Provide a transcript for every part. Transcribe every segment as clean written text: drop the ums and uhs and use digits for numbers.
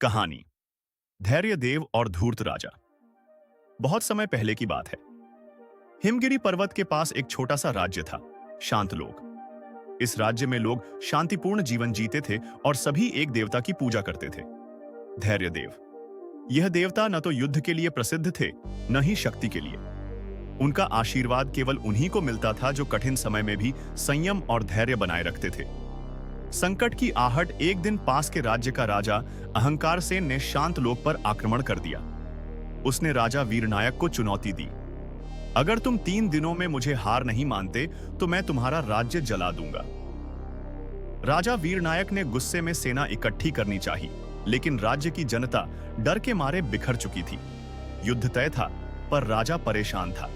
कहानी धैर्यदेव और धूर्त राजा। बहुत समय पहले की बात है। हिमगिरी पर्वत के पास एक छोटा सा राज्य था, शांतलोक। इस राज्य में लोग शांतिपूर्ण जीवन जीते थे और सभी एक देवता की पूजा करते थे, धैर्यदेव। यह देवता न तो युद्ध के लिए प्रसिद्ध थे, न ही शक्ति के लिए। उनका आशीर्वाद केवल उन्हीं को मिलता था जो कठिन समय में भी संयम और धैर्य बनाए रखते थे। संकट की आहट एक दिन पास के राज्य का राजा अहंकारसेन ने शांतलोक पर आक्रमण कर दिया। उसने राजा वीरनायक को चुनौती दी, अगर तुम 3 दिनों में मुझे हार नहीं मानते तो मैं तुम्हारा राज्य जला दूंगा। राजा वीरनायक ने गुस्से में सेना इकट्ठी करनी चाहिए, लेकिन राज्य की जनता डर के मारे बिखर चुकी थी। युद्ध तय था, पर राजा परेशान था।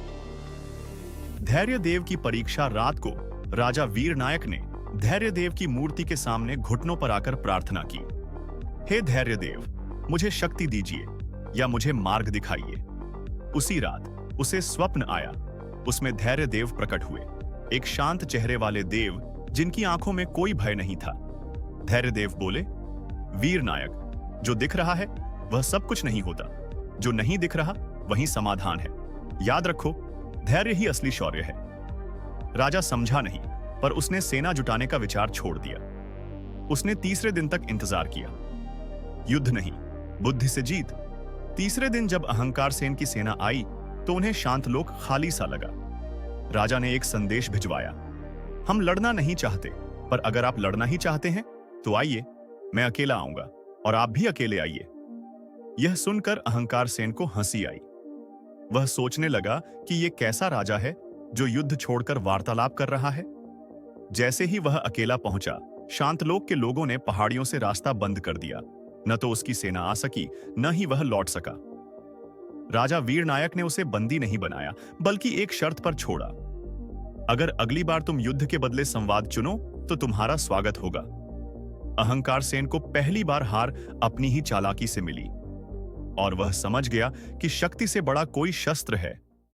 धैर्यदेव की परीक्षा रात को राजा वीरनायक ने धैर्यदेव की मूर्ति के सामने घुटनों पर आकर प्रार्थना की, हे धैर्यदेव, मुझे शक्ति दीजिए या मुझे मार्ग दिखाइए। उसी रात उसे स्वप्न आया। उसमें धैर्यदेव प्रकट हुए, एक शांत चेहरे वाले देव जिनकी आंखों में कोई भय नहीं था। धैर्यदेव बोले, वीरनायक, जो दिख रहा है वह सब कुछ नहीं होता, जो नहीं दिख रहा वही समाधान है। याद रखो, धैर्य ही असली शौर्य है। राजा समझा नहीं, पर उसने सेना जुटाने का विचार छोड़ दिया। उसने तीसरे दिन तक इंतजार किया। युद्ध नहीं, बुद्धि से जीत। तीसरे दिन जब अहंकारसेन की सेना आई तो उन्हें शांतलोक खाली सा लगा। राजा ने एक संदेश भिजवाया, हम लड़ना नहीं चाहते, पर अगर आप लड़ना ही चाहते हैं तो आइए, मैं अकेला आऊंगा और आप भी अकेले आइए। यह सुनकर अहंकारसेन को हंसी आई। वह सोचने लगा कि यह कैसा राजा है जो युद्ध छोड़कर वार्तालाप कर रहा है। जैसे ही वह अकेला पहुंचा, शांतलोक के लोगों ने पहाड़ियों से रास्ता बंद कर दिया। न तो उसकी सेना आ सकी, न ही वह लौट सका। राजा वीरनायक ने उसे बंदी नहीं बनाया, बल्कि एक शर्त पर छोड़ा, अगर अगली बार तुम युद्ध के बदले संवाद चुनो तो तुम्हारा स्वागत होगा। अहंकारसेन को पहली बार हार अपनी ही चालाकी से मिली और वह समझ गया कि शक्ति से बड़ा कोई शस्त्र है